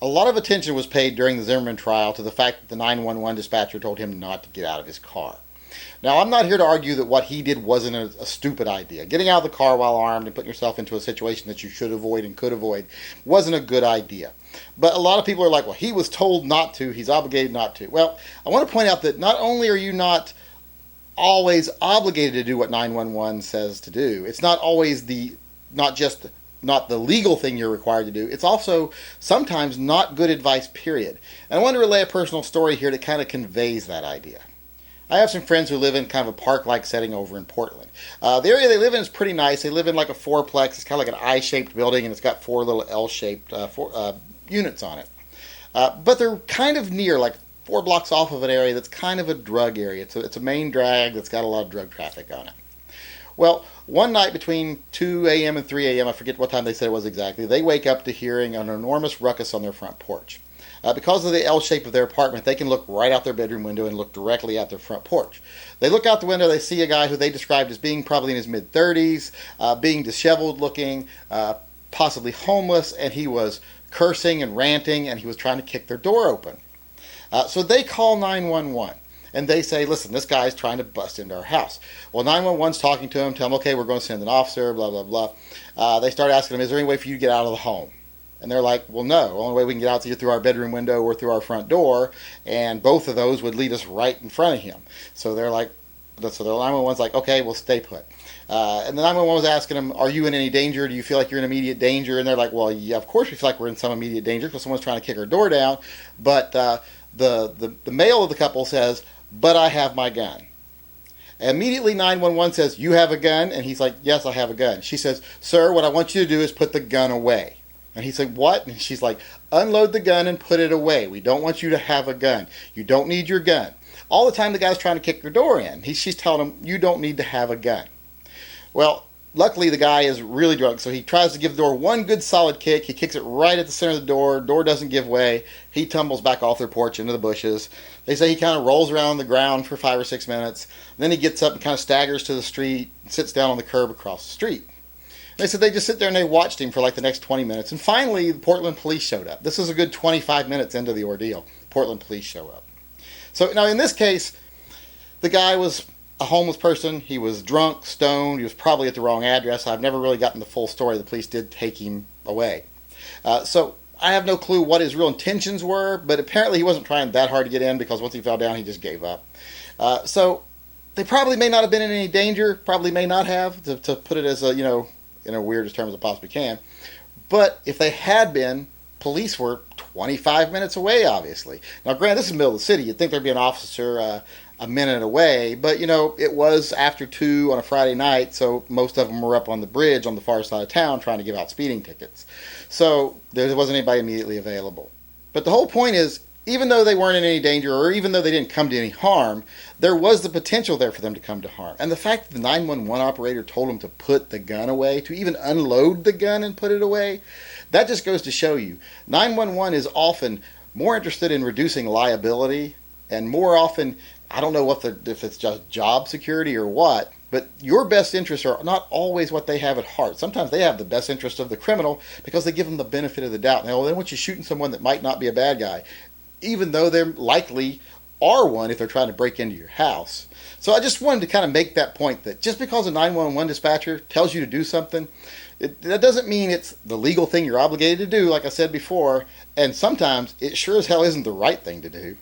A lot of attention was paid during the Zimmerman trial to the fact that the 911 dispatcher told him not to get out of his car. Now, I'm not here to argue that what he did wasn't a stupid idea. Getting out of the car while armed and putting yourself into a situation that you should avoid and could avoid wasn't a good idea. But a lot of people are like, well, he was told not to, he's obligated not to. Well, I want to point out that not only are you not always obligated to do what 911 says to do, it's not always not the legal thing you're required to do. It's also sometimes not good advice, period. And I want to relay a personal story here that kind of conveys that idea. I have some friends who live in kind of a park-like setting over in Portland. The area they live in is pretty nice. They live in like a fourplex. It's kind of like an I-shaped building, and it's got four little L-shaped units on it. But they're kind of near, like 4 blocks off of an area that's kind of a drug area. It's a main drag that's got a lot of drug traffic on it. Well, one night between 2 a.m. and 3 a.m., I forget what time they said it was exactly, they wake up to hearing an enormous ruckus on their front porch. Because of the L shape of their apartment, they can look right out their bedroom window and look directly at their front porch. They look out the window, they see a guy who they described as being probably in his mid-30s, being disheveled looking, possibly homeless, and he was cursing and ranting, and he was trying to kick their door open. So they call 911. And they say, listen, this guy's trying to bust into our house. Well, 911's talking to him, tell him, okay, we're going to send an officer, blah, blah, blah. They start asking him, is there any way for you to get out of the home? And they're like, well, no. The only way we can get out is either through our bedroom window or through our front door. And both of those would lead us right in front of him. So they're like, so the 911's like, okay, we'll stay put. And the 911 was asking them, are you in any danger? Do you feel like you're in immediate danger? And they're like, well, yeah, of course we feel like we're in some immediate danger because someone's trying to kick our door down. But the male of the couple says, but I have my gun. Immediately 911 says, you have a gun? And he's like, yes, I have a gun. She says, sir, what I want you to do is put the gun away. And he's like, what? And she's like, unload the gun and put it away. We don't want you to have a gun. You don't need your gun. All the time the guy's trying to kick her door in. She's telling him, you don't need to have a gun. Well, luckily the guy is really drunk, so he tries to give the door one good solid kick. He kicks it right at the center of the door. Door doesn't give way. He tumbles back off their porch into the bushes. They say he kind of rolls around on the ground for 5 or 6 minutes. Then he gets up and kind of staggers to the street and sits down on the curb across the street. They said they just sit there and they watched him for like the next 20 minutes. And finally, the Portland police showed up. This is a good 25 minutes into the ordeal. Portland police show up. So now in this case, the guy was a homeless person. He was drunk, stoned. He was probably at the wrong address. I've never really gotten the full story. The police did take him away. So I have no clue what his real intentions were, but apparently he wasn't trying that hard to get in because once he fell down, he just gave up. So they probably may not have been in any danger, probably may not have, to put it as a, in a weirdest terms I possibly can. But if they had been, police were 25 minutes away, obviously. Now, granted, this is the middle of the city. You'd think there'd be an officer a minute away, but, it was after 2 on a Friday night, so most of them were up on the bridge on the far side of town trying to give out speeding tickets. So there wasn't anybody immediately available. But the whole point is, even though they weren't in any danger, or even though they didn't come to any harm, there was the potential there for them to come to harm. And the fact that the 911 operator told them to put the gun away, to even unload the gun and put it away, that just goes to show you, 911 is often more interested in reducing liability, and more often, I don't know if it's just job security or what, but your best interests are not always what they have at heart. Sometimes they have the best interest of the criminal because they give them the benefit of the doubt. Now, they want you shooting someone that might not be a bad guy, even though they're likely are one if they're trying to break into your house. So I just wanted to kind of make that point that just because a 911 dispatcher tells you to do something, that doesn't mean it's the legal thing you're obligated to do, like I said before, and sometimes it sure as hell isn't the right thing to do.